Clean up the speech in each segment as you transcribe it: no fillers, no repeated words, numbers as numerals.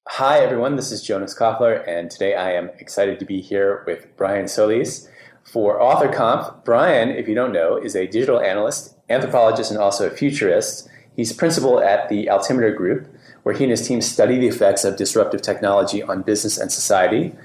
Hi, everyone. This is Jonas Koffler, and today I am excited to be here with Brian Solis for AuthorConf. Brian, if you don't know, is a digital analyst, anthropologist, and also a futurist. He's principal at the Altimeter Group, where he and his team study the effects of disruptive technology on business and society,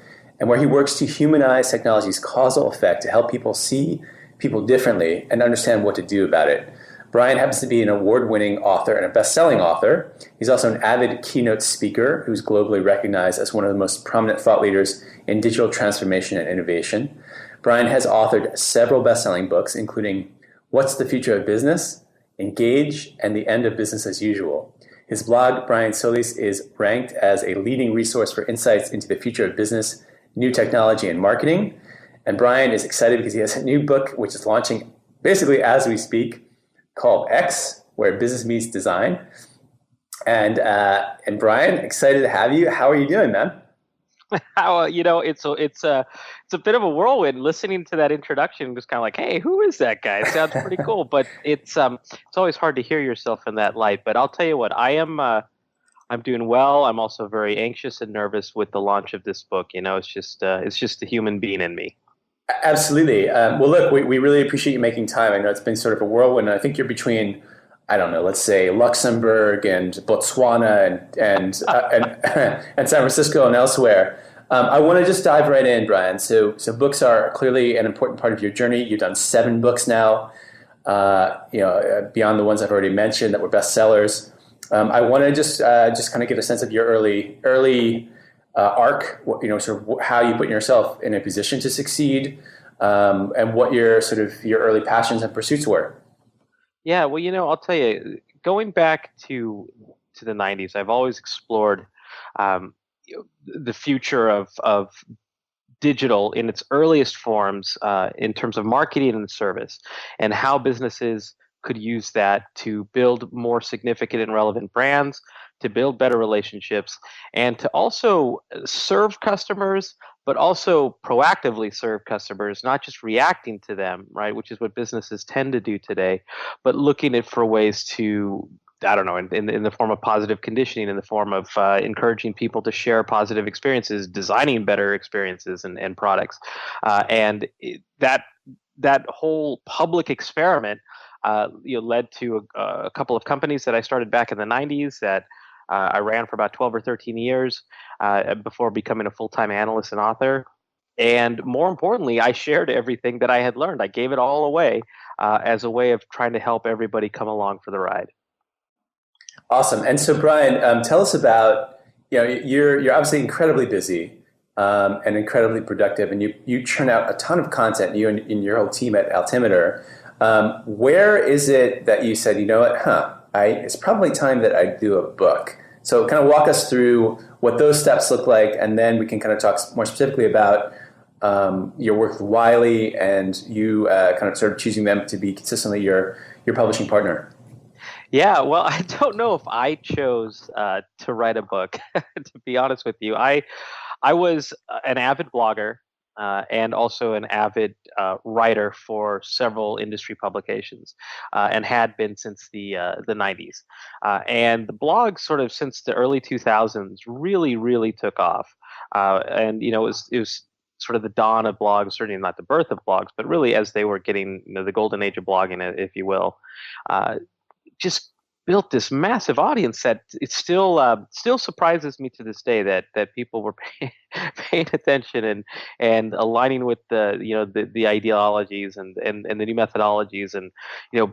and where he works to humanize technology's causal effect to help people see people differently and understand what to do about it. Brian happens to be an award-winning author and a best-selling author. He's also an avid keynote speaker who's globally recognized as one of the most prominent thought leaders in digital transformation and innovation. Brian has authored several best-selling books, including What's the Future of Business?, Engage, and The End of Business as Usual. His blog, Brian Solis, is ranked as a leading resource for insights into the future of business, new technology, and marketing. And Brian is excited because he has a new book which is launching basically as we speak, called X, where business meets design. And Brian, excited to have you. How are you doing, man? How it's a bit of a whirlwind. Listening to that introduction was kind of like, hey, who is that guy? It sounds pretty cool, but it's always hard to hear yourself in that light. But I'll tell you what, I'm doing well. I'm also very anxious and nervous with the launch of this book. It's just the human being in me. Absolutely. Well, look, we really appreciate you making time. I know it's been sort of a whirlwind. I think you're between, I don't know, let's say Luxembourg and Botswana and San Francisco and elsewhere. I want to just dive right in, Brian. So books are clearly an important part of your journey. You've done 7 books now, beyond the ones I've already mentioned that were bestsellers. I want to just kind of get a sense of your early arc, sort of how you put yourself in a position to succeed, and what your sort of your early passions and pursuits were. Yeah, well, I'll tell you, going back to the '90s, I've always explored the future of digital in its earliest forms in terms of marketing and service, and how businesses could use that to build more significant and relevant brands, to build better relationships, and to also serve customers, but also proactively serve customers, not just reacting to them, right? Which is what businesses tend to do today, but looking at for ways to, I don't know, in the form of positive conditioning, in the form of encouraging people to share positive experiences, designing better experiences and products, that whole public experiment, led to a couple of companies that I started back in the '90s that I ran for about 12 or 13 years before becoming a full-time analyst and author. And more importantly, I shared everything that I had learned. I gave it all away as a way of trying to help everybody come along for the ride. Awesome. And so, Brian, tell us about, you're obviously incredibly busy, and incredibly productive, and you churn out a ton of content. You and your whole team at Altimeter. Where is it that you said, you know what, it's probably time that I do a book? So kind of walk us through what those steps look like, and then we can kind of talk more specifically about your work with Wiley and you kind of sort of choosing them to be consistently your publishing partner. Yeah, well, I don't know if I chose to write a book, to be honest with you. I was an avid blogger and also an avid writer for several industry publications, and had been since the '90s. And the blog, sort of since the early 2000s, really, really took off. And it was sort of the dawn of blogs, certainly not the birth of blogs, but really as they were getting, the golden age of blogging, if you will. Just built this massive audience that it still surprises me to this day that people were paying attention and aligning with the ideologies and the new methodologies, and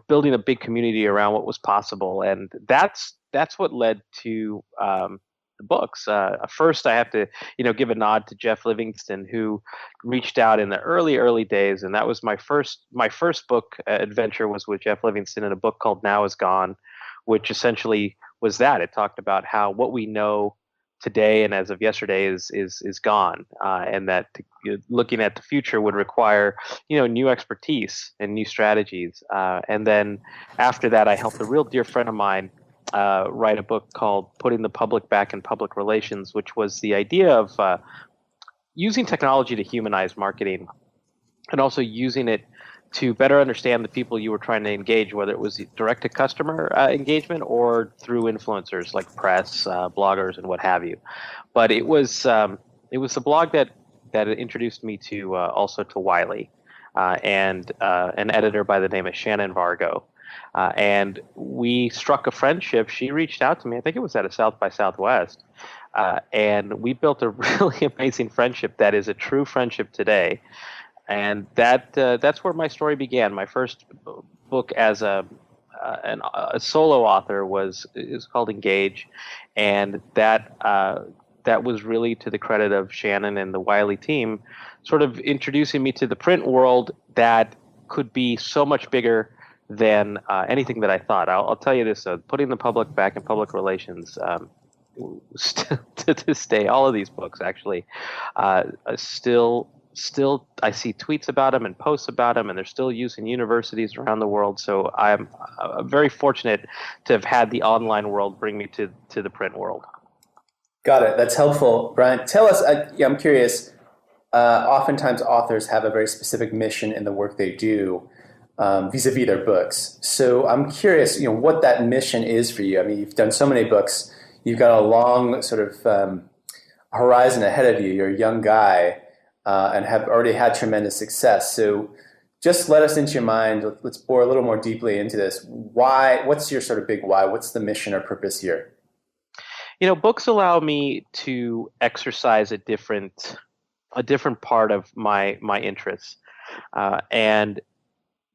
building a big community around what was possible. And that's what led to the books. First, I have to give a nod to Jeff Livingston, who reached out in the early days, and that was my first book adventure was with Jeff Livingston in a book called Now Is Gone, which essentially was that. It talked about how what we know today and as of yesterday is gone, and that looking at the future would require new expertise and new strategies. And then after that, I helped a real dear friend of mine write a book called Putting the Public Back in Public Relations, which was the idea of using technology to humanize marketing, and also using it to better understand the people you were trying to engage, whether it was direct to customer engagement or through influencers like press, bloggers, and what have you. But it was the blog that introduced me to also to Wiley, and an editor by the name of Shannon Vargo. And we struck a friendship. She reached out to me. I think it was at a South by Southwest, and we built a really amazing friendship that is a true friendship today. And that's where my story began. My first book as a solo author is called Engage, and that was really to the credit of Shannon and the Wiley team, sort of introducing me to the print world that could be so much bigger than anything that I thought. I'll tell you this: putting the public back in public relations. Still to this day, all of these books actually still I see tweets about them and posts about them, and they're still used in universities around the world. So I'm very fortunate to have had the online world bring me to the print world. Got it. That's helpful. Brian, tell us, I'm curious, oftentimes authors have a very specific mission in the work they do, vis-a-vis their books. So I'm curious, what that mission is for you. I mean, you've done so many books. You've got a long sort of horizon ahead of you. You're a young guy and have already had tremendous success. So just let us into your mind. Let's bore a little more deeply into this. Why? What's your sort of big why? What's the mission or purpose here? Books allow me to exercise a different part of my interests, and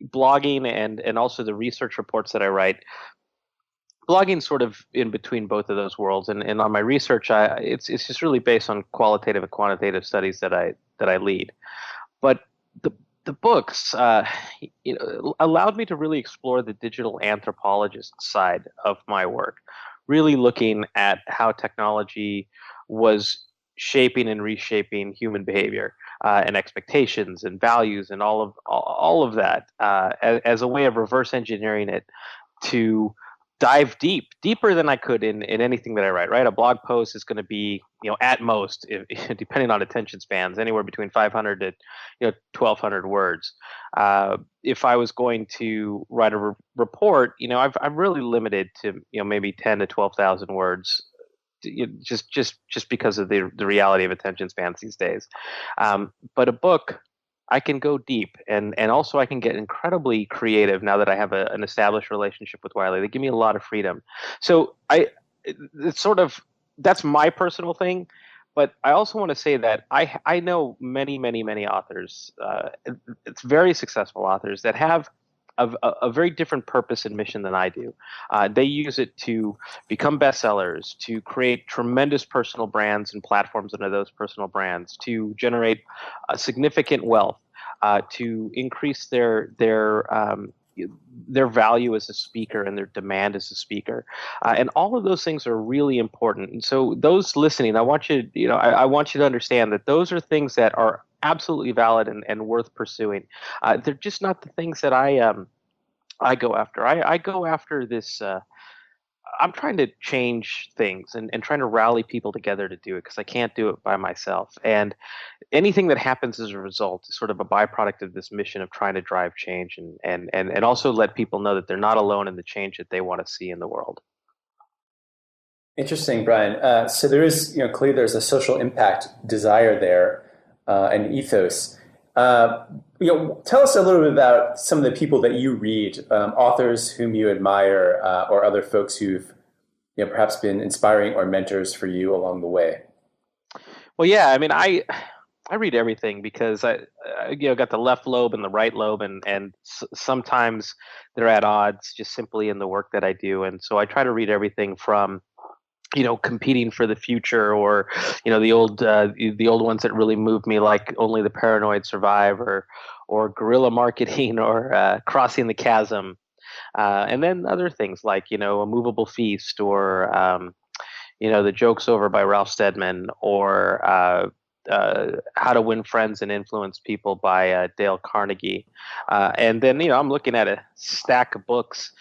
blogging and also the research reports that I write. Blogging sort of in between both of those worlds, and on my research, it's just really based on qualitative and quantitative studies that I lead. But the books allowed me to really explore the digital anthropologist side of my work, really looking at how technology was shaping and reshaping human behavior and expectations and values and all of that as a way of reverse engineering it to dive deeper than I could in anything that I write. Right, a blog post is going to be at most, depending on attention spans, anywhere between 500 to 1,200 words. If I was going to write a report, I'm really limited to maybe 10 to 12,000 words. Just because of the reality of attention spans these days. But a book, I can go deep, and also I can get incredibly creative now that I have an established relationship with Wiley. They give me a lot of freedom. So it's sort of, that's my personal thing, but I also want to say that I know many authors, it's very successful authors that have a very different purpose and mission than I do. They use it to become bestsellers, to create tremendous personal brands and platforms under those personal brands, to generate significant wealth, to increase their value as a speaker and their demand as a speaker, and all of those things are really important. And so, those listening, I want you to understand that those are things that are absolutely valid and worth pursuing. They're just not the things that I go after. I go after this. I'm trying to change things and trying to rally people together to do it, because I can't do it by myself. And anything that happens as a result is sort of a byproduct of this mission of trying to drive change and also let people know that they're not alone in the change that they want to see in the world. Interesting, Brian. So there is, clearly there's a social impact desire there, and ethos. Tell us a little bit about some of the people that you read, authors whom you admire, or other folks who've, perhaps been inspiring or mentors for you along the way. Well, yeah, I mean, I read everything because I got the left lobe and the right lobe, and sometimes they're at odds just simply in the work that I do, and so I try to read everything from competing for the future, or the old ones that really moved me, like Only the Paranoid Survive, or Guerrilla Marketing, or Crossing the Chasm, and then other things like A Movable Feast, or The Joke's Over by Ralph Steadman, or How to Win Friends and Influence People by Dale Carnegie, and then I'm looking at a stack of books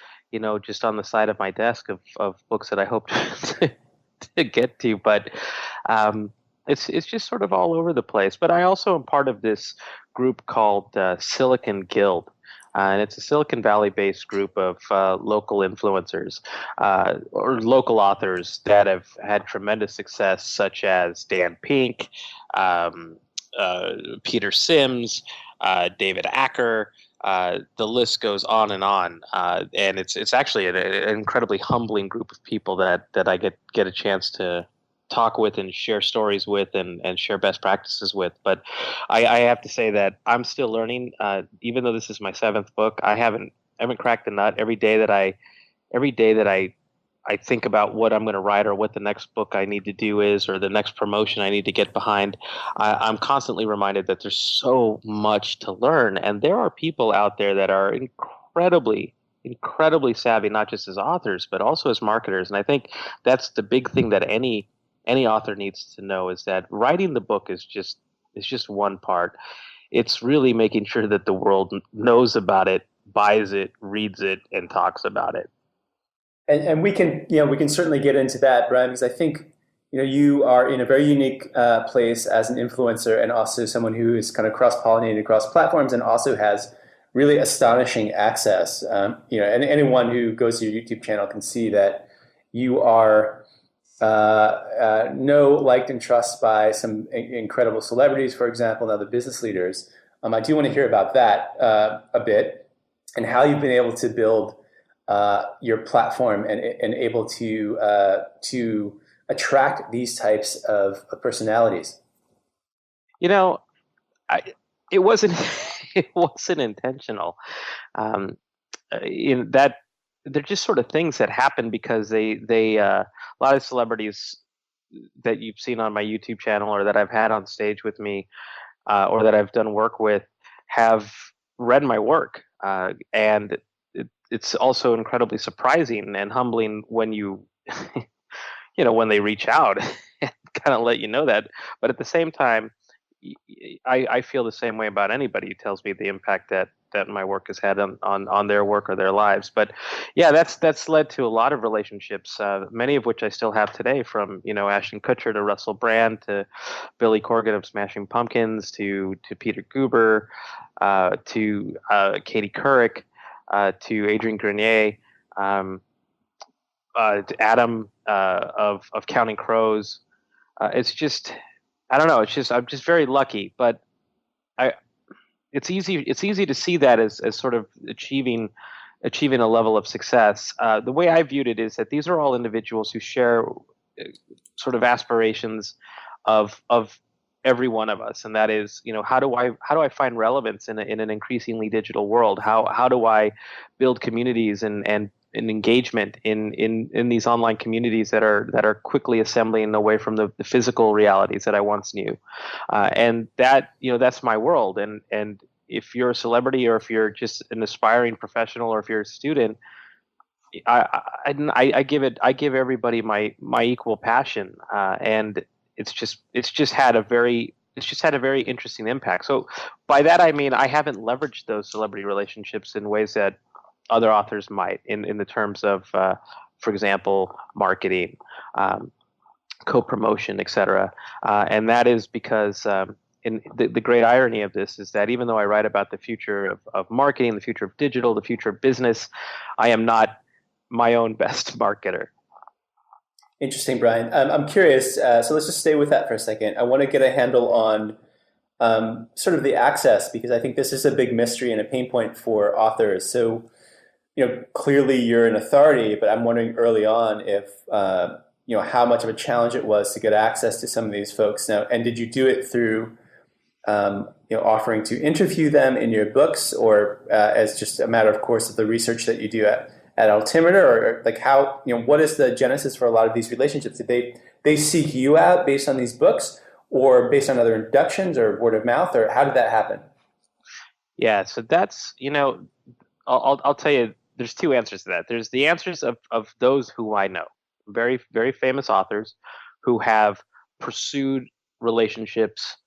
just on the side of my desk of books that I hope to get to, but it's just sort of all over the place. But I also am part of this group called Silicon Guild, and it's a Silicon Valley-based group of local influencers or local authors that have had tremendous success, such as Dan Pink, um, Peter Sims, David Acker. The list goes on, and it's actually an incredibly humbling group of people that I get a chance to talk with and share stories with and share best practices with. But I have to say that I'm still learning. Even though this is my seventh book, I haven't cracked the nut. Every day that I think about what I'm going to write or what the next book I need to do is or the next promotion I need to get behind, I'm constantly reminded that there's so much to learn. And there are people out there that are incredibly savvy, not just as authors, but also as marketers. And I think that's the big thing that any author needs to know is that writing the book is just one part. It's really making sure that the world knows about it, buys it, reads it, and talks about it. And we can certainly get into that, Brian, because I think you are in a very unique place as an influencer and also someone who is kind of cross-pollinated across platforms and also has really astonishing access. And anyone who goes to your YouTube channel can see that you are know, liked, and trusted by some incredible celebrities, for example, and other business leaders. I do want to hear about that a bit and how you've been able to build your platform and able to attract these types of personalities. You know, it wasn't it wasn't intentional. Um, in that they're just sort of things that happen because they a lot of celebrities that you've seen on my YouTube channel or that I've had on stage with me or that I've done work with have read my work, and it's also incredibly surprising and humbling when when they reach out and kind of let you know that. But at the same time, I feel the same way about anybody who tells me the impact that my work has had on their work or their lives. But yeah, that's led to a lot of relationships, many of which I still have today, from Ashton Kutcher to Russell Brand to Billy Corgan of Smashing Pumpkins to Peter Guber, to Katie Couric, to Adrian Grenier, to Adam of Counting Crows. It's just, I don't know. It's just, I'm just very lucky, but I it's easy to see that as sort of achieving a level of success. The way I viewed it is that these are all individuals who share sort of aspirations of every one of us, and that is, how do I find relevance in an increasingly digital world? How do I build communities and engagement in these online communities that are quickly assembling away from the physical realities that I once knew, and that's my world. And if you're a celebrity, or if you're just an aspiring professional, or if you're a student, I give everybody my equal passion, and it's just had a very interesting impact. So by that I mean I haven't leveraged those celebrity relationships in ways that other authors might, in the terms of, for example, marketing, co-promotion, etc. And that is because in the great irony of this is that even though I write about the future of marketing, the future of digital, the future of business, I am not my own best marketer. Interesting, Brian. I'm curious. So let's just stay with that for a second. I want to get a handle on sort of the access, because I think this is a big mystery and a pain point for authors. So, clearly you're an authority, but I'm wondering early on if, how much of a challenge it was to get access to some of these folks now. And did you do it through, offering to interview them in your books, or as just a matter of course of the research that you do at Altimeter, or like how, what is the genesis for a lot of these relationships? Did they seek you out based on these books, or based on other introductions, or word of mouth, or how did that happen? Yeah, so that's, I'll tell you, there's two answers to that. There's the answers of those who I know, very, very famous authors who have pursued relationships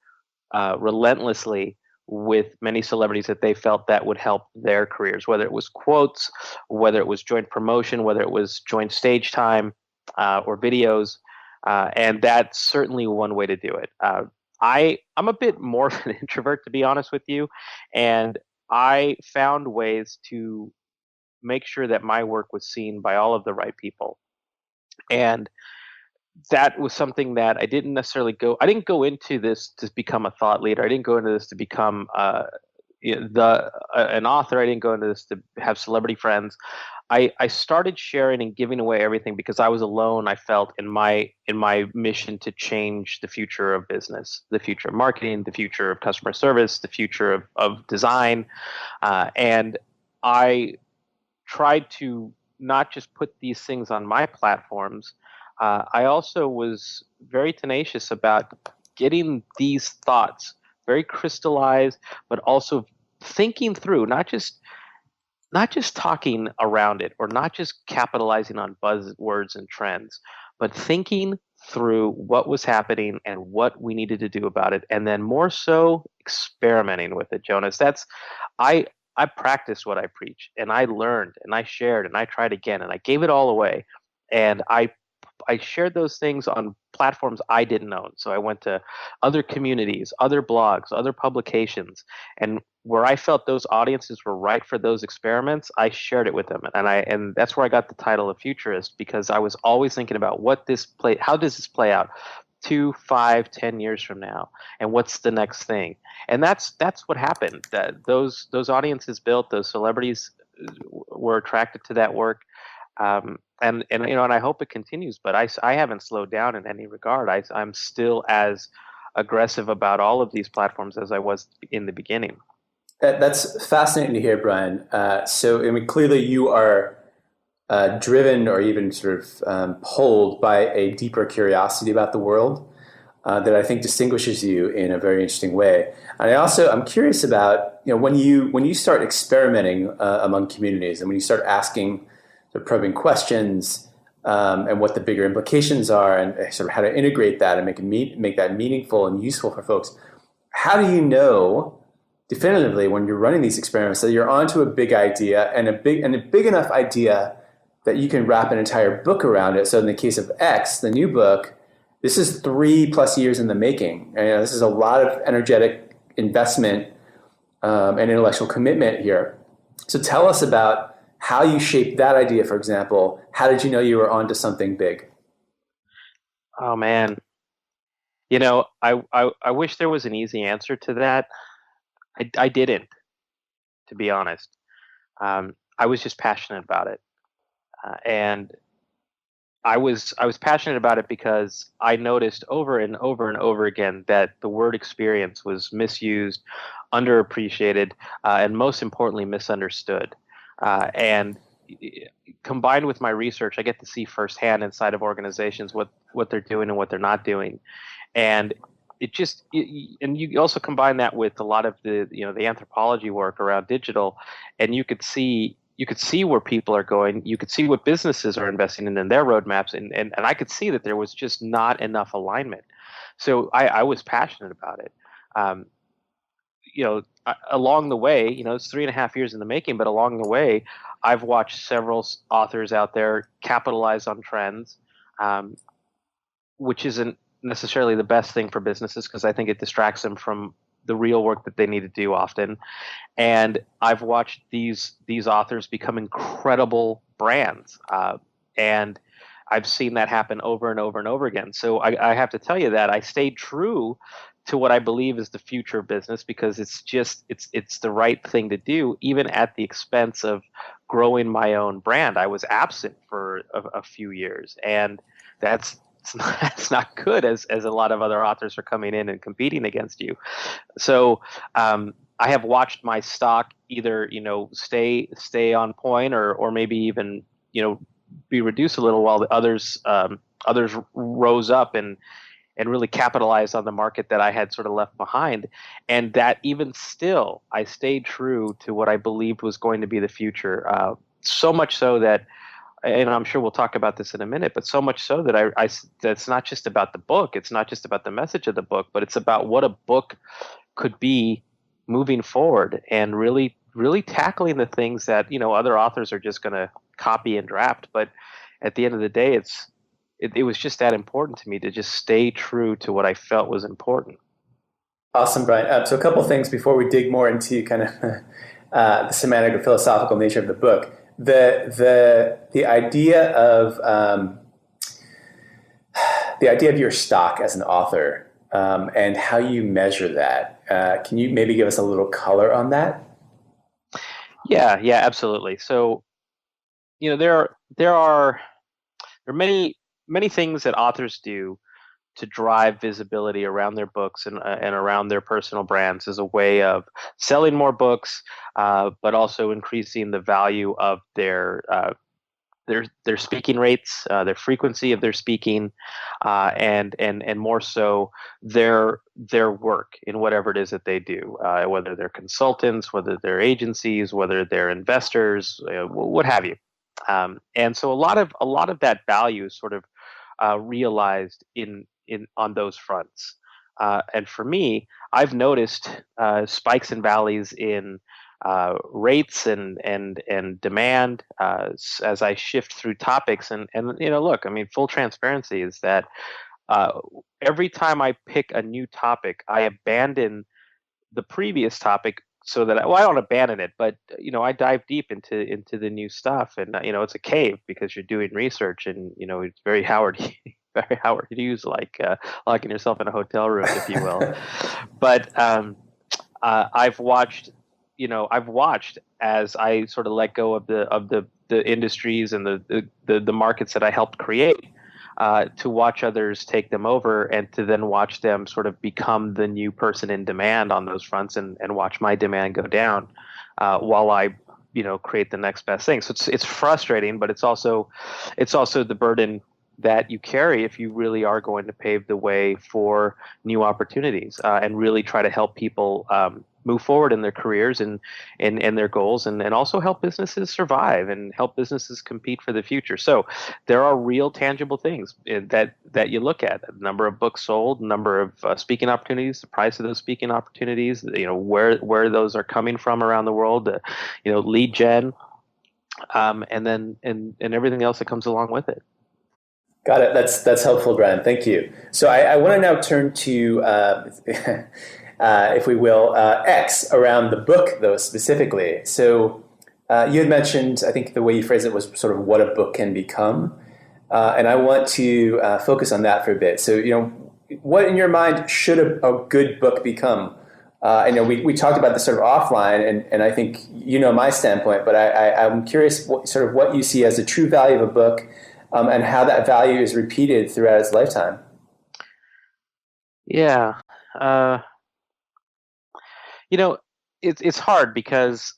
relentlessly with many celebrities that they felt that would help their careers, whether it was quotes, whether it was joint promotion, whether it was joint stage time, or videos. And that's certainly one way to do it. I'm a bit more of an introvert, to be honest with you. And I found ways to make sure that my work was seen by all of the right people. And that was something that I didn't go into this to become a thought leader. I didn't go into this to become an author. I didn't go into this to have celebrity friends. I started sharing and giving away everything because I was alone. I felt in my mission to change the future of business, the future of marketing, the future of customer service, the future of design, and I tried to not just put these things on my platforms. I also was very tenacious about getting these thoughts very crystallized, but also thinking through, not just talking around it or not just capitalizing on buzzwords and trends, but thinking through what was happening and what we needed to do about it, and then more so experimenting with it, Jonas. I I practiced what I preached, and I learned, and I shared, and I tried again, and I gave it all away, and I shared those things on platforms I didn't own. So I went to other communities, other blogs, other publications, and where I felt those audiences were right for those experiments, I shared it with them. And that's where I got the title of futurist, because I was always thinking about how does this play out 2, 5, 10 years from now, and what's the next thing? And that's what happened. That those audiences built, those celebrities were attracted to that work, and I hope it continues. But I haven't slowed down in any regard. I'm still as aggressive about all of these platforms as I was in the beginning. That's fascinating to hear, Brian. So, I mean, clearly you are driven or even sort of pulled by a deeper curiosity about the world that I think distinguishes you in a very interesting way. And I'm curious about, when you start experimenting among communities, and when you start asking the probing questions, and what the bigger implications are, and sort of how to integrate that and make that meaningful and useful for folks. How do you know definitively, when you're running these experiments, that you're onto a big idea, and a big enough idea that you can wrap an entire book around it? So in the case of X, the new book, this is 3+ years in the making. And this is a lot of energetic investment and intellectual commitment here. So tell us about how you shaped that idea, for example. How did you know you were onto something big? Oh man, I wish there was an easy answer to that. I didn't, to be honest. I was just passionate about it, and I was passionate about it because I noticed over and over and over again that the word experience was misused, underappreciated, and most importantly, misunderstood. And combined with my research, I get to see firsthand inside of organizations what they're doing and what they're not doing, and and you also combine that with a lot of the anthropology work around digital, and you could see where people are going. You could see what businesses are investing in their roadmaps, and I could see that there was just not enough alignment. So I was passionate about it. Um, Along the way, it's 3.5 years in the making, but along the way, I've watched several authors out there capitalize on trends, which isn't necessarily the best thing for businesses, because I think it distracts them from the real work that they need to do often. And I've watched these authors become incredible brands, and I've seen that happen over and over and over again. So I have to tell you that I stayed true to what I believe is the future of business, because it's the right thing to do, even at the expense of growing my own brand. I was absent for a few years, and it's not good, as a lot of other authors are coming in and competing against you. So I have watched my stock either stay on point, or maybe even be reduced a little, while the others rose up and really capitalized on the market that I had sort of left behind. And that even still, I stayed true to what I believed was going to be the future. So much so that, and I'm sure we'll talk about this in a minute, but so much so that that's not just about the book. It's not just about the message of the book, but it's about what a book could be moving forward, and really, really tackling the things that, other authors are just going to copy and draft. But at the end of the day, it was just that important to me to just stay true to what I felt was important. Awesome, Brian. So a couple things before we dig more into kind of the semantic or philosophical nature of the book. The idea of the idea of your stock as an author and how you measure that. Can you maybe give us a little color on that? Yeah, absolutely. So, there are many things that authors do to drive visibility around their books and around their personal brands as a way of selling more books, but also increasing the value of their speaking rates, their frequency of their speaking, and more so their work in whatever it is that they do, whether they're consultants, whether they're agencies, whether they're investors, what have you. And so a lot of that value is sort of realized in on those fronts. And for me, I've noticed spikes and valleys in rates and demand as I shift through topics. And look, I mean, full transparency is that uh, every time I pick a new topic, I abandon the previous topic so that I don't abandon it, but I dive deep into the new stuff, and it's a cave because you're doing research, and it's very Howard very Howard Hughes like locking yourself in a hotel room, if you will. But I've watched as I sort of let go of the industries and the markets that I helped create, to watch others take them over and to then watch them sort of become the new person in demand on those fronts, and watch my demand go down while I create the next best thing. So it's frustrating, but it's also the burden that you carry if you really are going to pave the way for new opportunities, and really try to help people move forward in their careers and their goals, and also help businesses survive and help businesses compete for the future. So there are real tangible things that you look at: the number of books sold, number of speaking opportunities, the price of those speaking opportunities, where those are coming from around the world, lead gen, and then and everything else that comes along with it. Got it. That's helpful, Brian. Thank you. So I want to now turn to, if we will, X around the book, though, specifically. So you had mentioned, I think the way you phrased it was sort of what a book can become. And I want to focus on that for a bit. So, what in your mind should a good book become? I know we talked about this sort of offline, and I think my standpoint, but I'm curious what you see as the true value of a book, and how that value is repeated throughout its lifetime. Yeah. Uh, it's hard because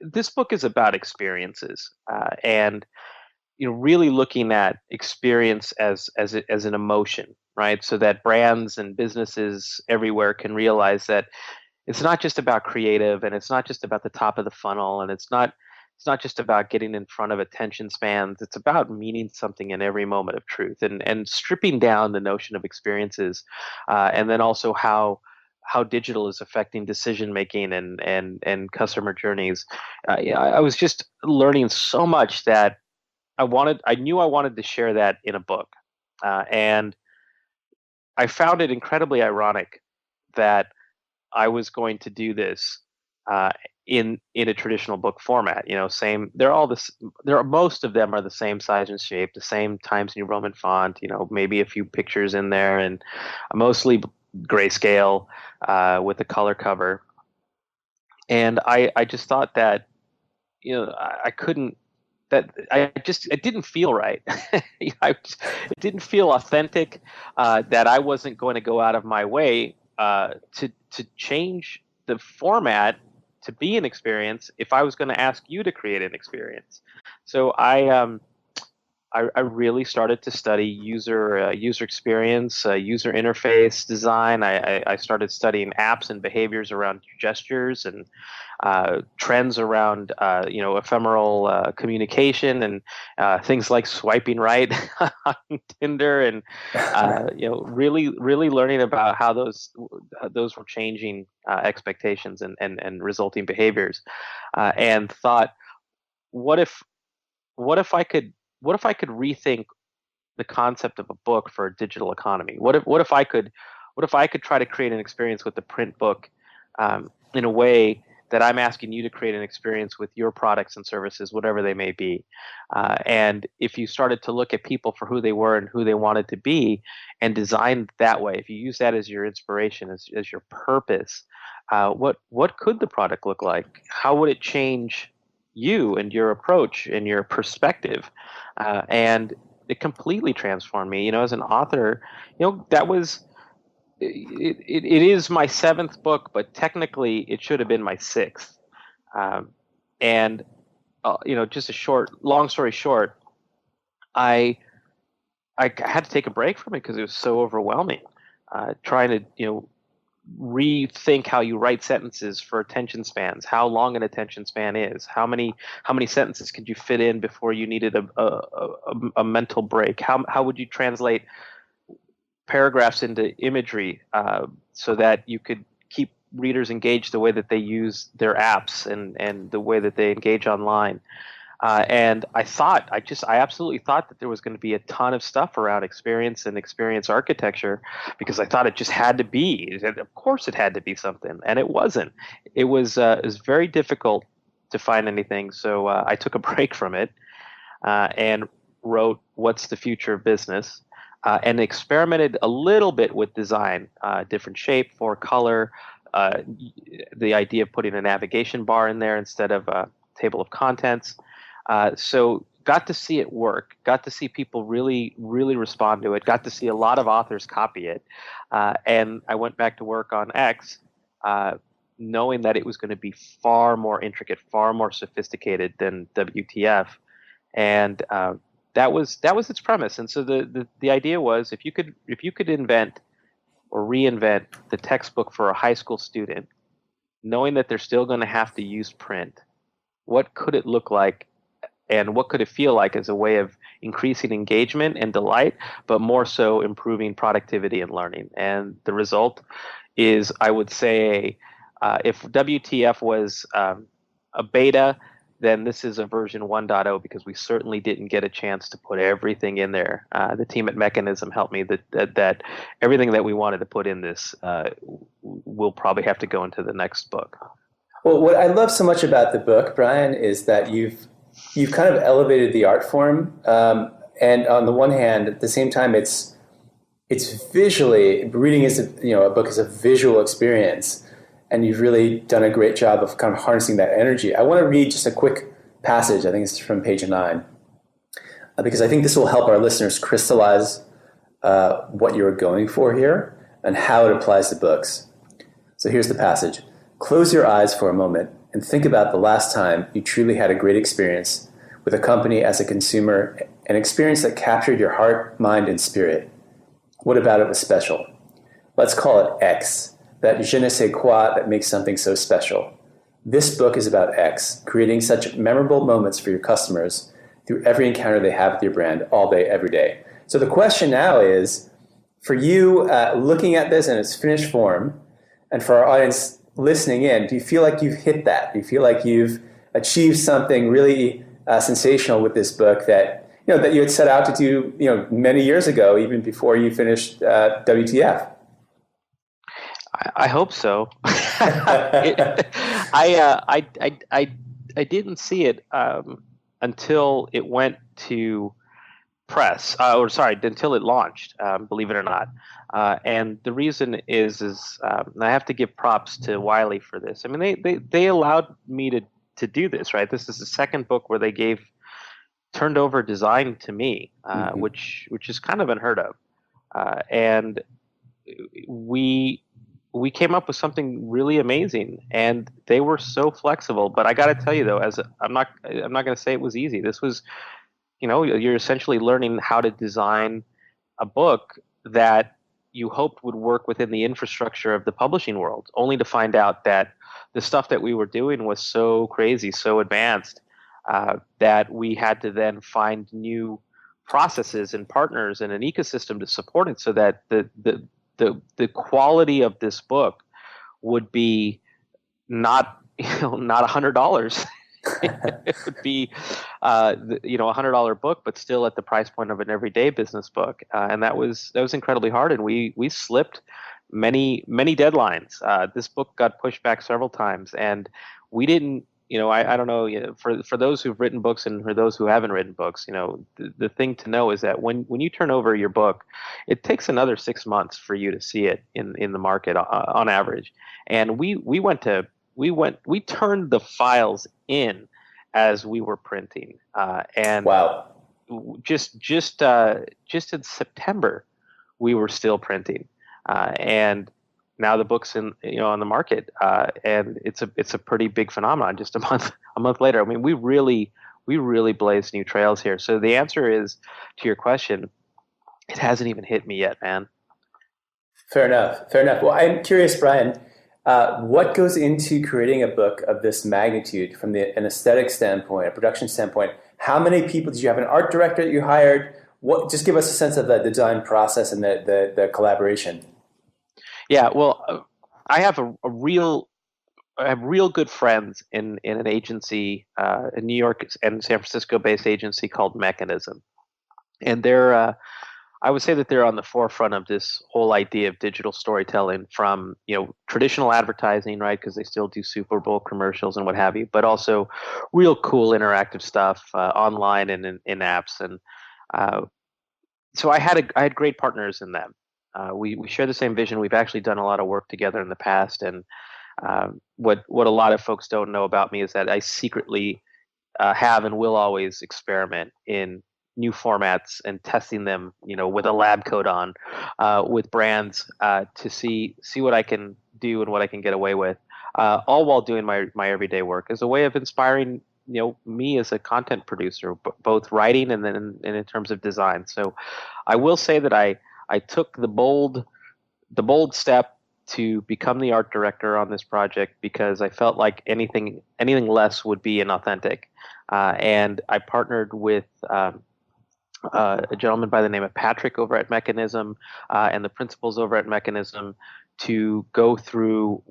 this book is about experiences, and really looking at experience as an emotion, right? So that brands and businesses everywhere can realize that it's not just about creative, and it's not just about the top of the funnel, and it's not just about getting in front of attention spans. It's about meaning something in every moment of truth, and stripping down the notion of experiences, and then also how digital is affecting decision making and customer journeys. I was just learning so much that I knew I wanted to share that in a book, and I found it incredibly ironic that I was going to do this uh, in a traditional book format. Same. They're all this. There are most of them are the same size and shape, the same Times New Roman font. Maybe a few pictures in there, and mostly grayscale with a color cover. And I just thought that I couldn't. That I just it didn't feel right. It didn't feel authentic. That I wasn't going to go out of my way to change the format to be an experience if I was going to ask you to create an experience. So I really started to study user experience, user interface design. I started studying apps and behaviors around gestures, and trends around ephemeral communication, and things like swiping right on Tinder, and really learning about how those were changing expectations and resulting behaviors, and thought, what if what if I could rethink the concept of a book for a digital economy? What if I could try to create an experience with the print book, in a way that I'm asking you to create an experience with your products and services, whatever they may be. And if you started to look at people for who they were and who they wanted to be and design that way, if you use that as your inspiration, as your purpose, what could the product look like? How would it change you and your approach and your perspective? And it completely transformed me. As an author, that was it is my seventh book, but technically it should have been my sixth. Um, and just long story short, I I had to take a break from it because it was so overwhelming. Trying to rethink how you write sentences for attention spans, how long an attention span is, how many sentences could you fit in before you needed a mental break? How would you translate paragraphs into imagery so that you could keep readers engaged the way that they use their apps and the way that they engage online. And I absolutely thought that there was going to be a ton of stuff around experience and experience architecture because I thought it just had to be. Of course, it had to be something, and it wasn't. It was very difficult to find anything, so I took a break from it and wrote "What's the Future of Business." And experimented a little bit with design, different shape, for color, the idea of putting a navigation bar in there instead of a table of contents. So got to see it work, got to see people really, really respond to it, got to see a lot of authors copy it. And I went back to work on X, knowing that it was going to be far more intricate, far more sophisticated than WTF. And that was its premise. And so the idea was if you could invent or reinvent the textbook for a high school student, knowing that they're still going to have to use print, what could it look like and what could it feel like as a way of increasing engagement and delight, but more so improving productivity and learning? And the result is, I would say, if WTF was a beta, then this is a version 1.0 because we certainly didn't get a chance to put everything in there. The team at Mechanism helped me that everything that we wanted to put in this will probably have to go into the next book. Well, what I love so much about the book, Brian, is that you've kind of elevated the art form, and on the one hand, at the same time, it's visually reading is a book is a visual experience. And you've really done a great job of kind of harnessing that energy. I want to read just a quick passage. I think it's from page 9, because I think this will help our listeners crystallize what you're going for here and how it applies to books. So here's the passage. Close your eyes for a moment and think about the last time you truly had a great experience with a company as a consumer, an experience that captured your heart, mind, and spirit. What about it was special? Let's call it X. That je ne sais quoi that makes something so special. This book is about X, creating such memorable moments for your customers through every encounter they have with your brand all day, every day. So the question now is, for you looking at this in its finished form, and for our audience listening in, do you feel like you've hit that? Do you feel like you've achieved something really sensational with this book that that you had set out to do many years ago, even before you finished WTF? I hope so. I didn't see it until it went to press, until it launched. Believe it or not, and the reason is I have to give props to Wiley for this. I mean, they allowed me to do this. Right, this is the second book where they turned over design to me, which is kind of unheard of, and we came up with something really amazing, and they were so flexible. But I got to tell you though, I'm not going to say it was easy. This was, you're essentially learning how to design a book that you hoped would work within the infrastructure of the publishing world, only to find out that the stuff that we were doing was so crazy, so advanced, that we had to then find new processes and partners and an ecosystem to support it so that the quality of this book would be not $100. It would be $100 book, but still at the price point of an everyday business book, and that was incredibly hard. And we slipped many deadlines. This book got pushed back several times, and we didn't. I don't know. For those who've written books and for those who haven't written books, the thing to know is that when you turn over your book, it takes another 6 months for you to see it in the market on average. And we turned the files in as we were printing, and Wow. just in September we were still printing, and now the book's on the market, and it's a pretty big phenomenon. Just a month later, I mean, we really blazed new trails here. So the answer is to your question, it hasn't even hit me yet, man. Fair enough. Fair enough. Well, I'm curious, Brian, what goes into creating a book of this magnitude from an aesthetic standpoint, a production standpoint? How many people did you have? An art director that you hired? Just give us a sense of the design process and the collaboration. Yeah, well, I have real good friends in an agency, a New York and San Francisco based agency called Mechanism, and I would say that they're on the forefront of this whole idea of digital storytelling, from traditional advertising, right? Because they still do Super Bowl commercials and what have you, but also real cool interactive stuff online and in apps. And so I had great partners in them. We share the same vision. We've actually done a lot of work together in the past. And what a lot of folks don't know about me is that I secretly have and will always experiment in new formats and testing them, with a lab coat on, with brands, to see what I can do and what I can get away with, all while doing my everyday work as a way of inspiring, me as a content producer, both writing and then in terms of design. So I will say that I took the bold step to become the art director on this project because I felt like anything less would be inauthentic, and I partnered with a gentleman by the name of Patrick over at Mechanism, and the principals over at Mechanism, to go through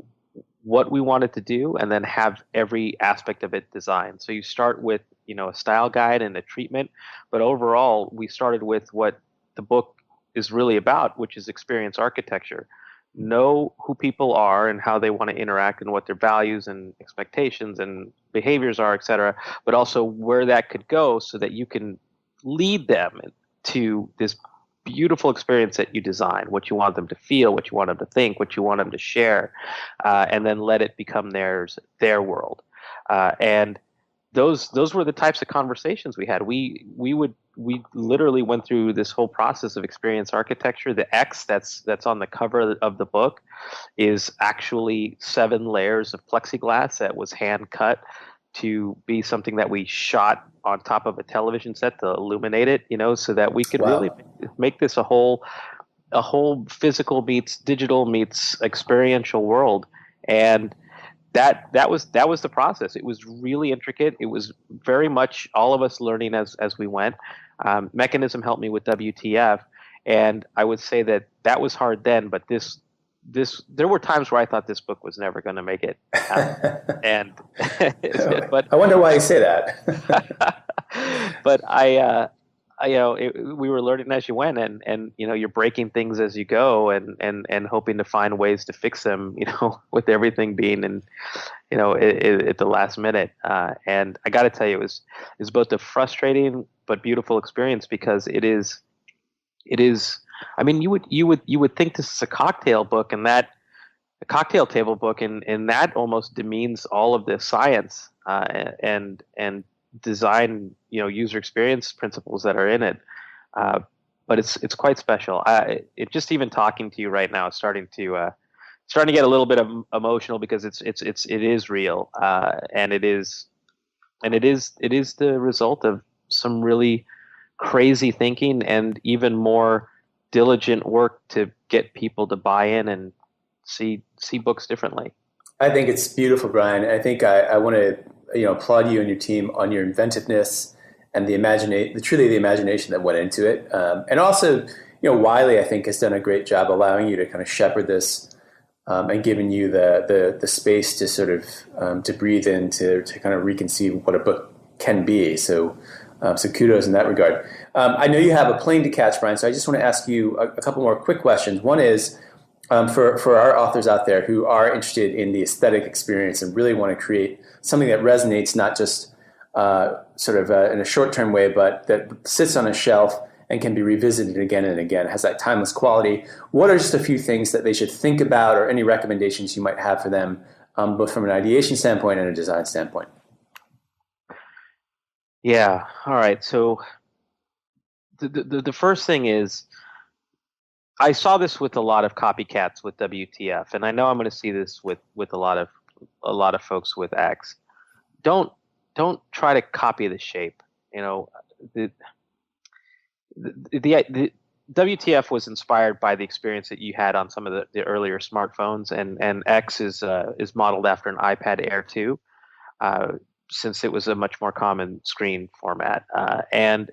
what we wanted to do and then have every aspect of it designed. So you start with a style guide and a treatment, but overall we started with what the book is really about, which is experience architecture. Know who people are and how they want to interact and what their values and expectations and behaviors are, et cetera, but also where that could go so that you can lead them to this beautiful experience that you design, what you want them to feel, what you want them to think, what you want them to share, and then let it become their world. And those were the types of conversations we had. We literally went through this whole process of experience architecture. The X that's on the cover of the book is actually 7 layers of plexiglass that was hand cut to be something that we shot on top of a television set to illuminate it, so that we could really make this a whole physical meets digital meets experiential world. And that was the process. It was really intricate. It was very much all of us learning as we went. Mechanism helped me with WTF, and I would say that was hard then, but this there were times where I thought this book was never going to make it, and but I wonder why you say that. but we were learning as you went, and you're breaking things as you go, and hoping to find ways to fix them, with everything being at the last minute. And I got to tell you, it was both a frustrating but beautiful experience, because it is. I mean, you would think this is a cocktail book, and that a cocktail table book, and that almost demeans all of the science and design, user experience principles that are in it. But it's quite special. It just even talking to you right now is starting to get a little bit of emotional, because it is real, and it is the result of some really crazy thinking and even more diligent work to get people to buy in and see books differently. I think it's beautiful, Brian. I think I want to applaud you and your team on your inventiveness and the imagination that went into it. And also, Wiley, I think, has done a great job allowing you to kind of shepherd this and giving you the space to sort of to breathe in, to kind of reconceive what a book can be. So kudos in that regard. I know you have a plane to catch, Brian, so I just want to ask you a couple more quick questions. One is, for our authors out there who are interested in the aesthetic experience and really want to create something that resonates not just in a short-term way, but that sits on a shelf and can be revisited again and again, has that timeless quality. What are just a few things that they should think about, or any recommendations you might have for them, both from an ideation standpoint and a design standpoint? Yeah. All right. So the first thing is, I saw this with a lot of copycats with WTF, and I know I'm going to see this with a lot of folks with X. Don't try to copy the shape. You know, the WTF was inspired by the experience that you had on some of the earlier smartphones, and X is modeled after an iPad Air 2, since it was a much more common screen format. And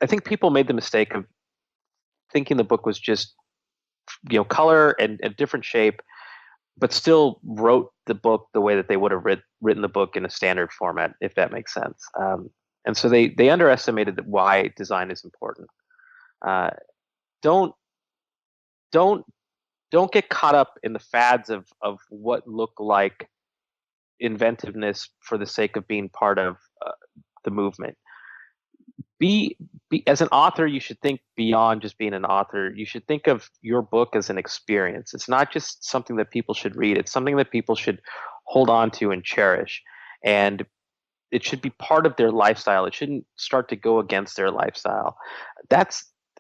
I think people made the mistake of thinking the book was just, color and a different shape, but still wrote the book the way that they would have written the book in a standard format, if that makes sense. And so they underestimated why design is important. Don't get caught up in the fads of what look like inventiveness for the sake of being part of the movement. Be as an author, you should think beyond just being an author. You should think of your book as an experience. It's not just something that people should read. It's something that people should hold on to and cherish. And it should be part of their lifestyle. It shouldn't start to go against their lifestyle.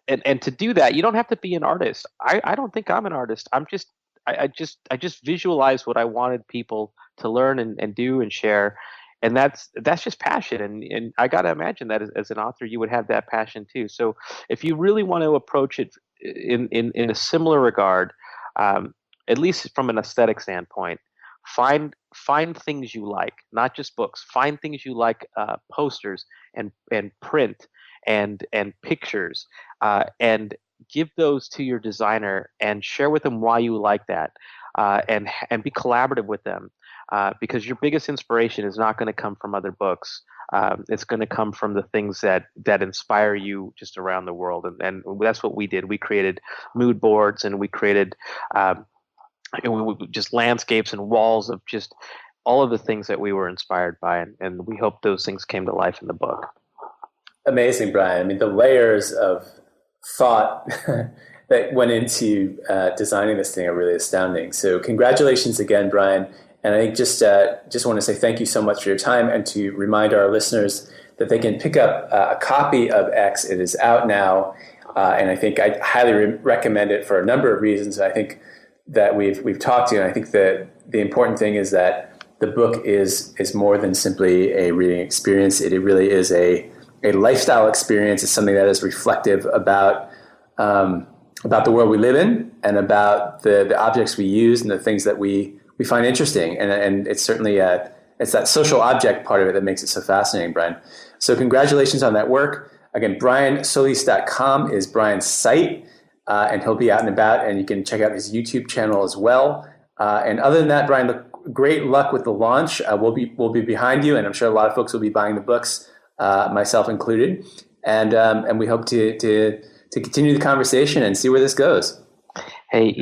And to do that, you don't have to be an artist. I don't think I'm an artist. I just visualize what I wanted people to learn and do and share. And that's just passion. And I got to imagine that as an author, you would have that passion too. So if you really want to approach it in a similar regard, at least from an aesthetic standpoint, find things you like, not just books. Find things you like, posters and print and pictures, and give those to your designer and share with them why you like that, and be collaborative with them. Because your biggest inspiration is not going to come from other books. It's going to come from the things that inspire you just around the world. And that's what we did. We created mood boards, and we created just landscapes and walls of just all of the things that we were inspired by. And we hope those things came to life in the book. Amazing, Brian. I mean, the layers of thought that went into designing this thing are really astounding. So congratulations again, Brian. And I think just want to say thank you so much for your time, and to remind our listeners that they can pick up a copy of X. It is out now, and I think I highly recommend it for a number of reasons. I think that we've talked to, and I think that the important thing is that the book is more than simply a reading experience. It really is a lifestyle experience. It's something that is reflective about the world we live in, and about the objects we use and the things that we find interesting. And it's certainly it's that social object part of it that makes it so fascinating, Brian. So congratulations on that work. Again, briansolis.com is Brian's site, and he'll be out and about, and you can check out his YouTube channel as well. And other than that, Brian, great luck with the launch. We'll be behind you, and I'm sure a lot of folks will be buying the books, myself included. And we hope to continue the conversation and see where this goes. Hey,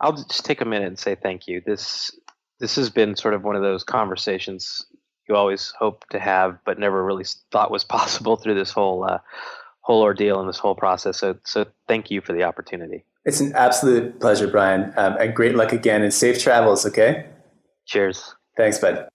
I'll just take a minute and say thank you. This has been sort of one of those conversations you always hope to have, but never really thought was possible through this whole ordeal and this whole process. So thank you for the opportunity. It's an absolute pleasure, Brian. And great luck again, and safe travels. Okay. Cheers. Thanks, bud.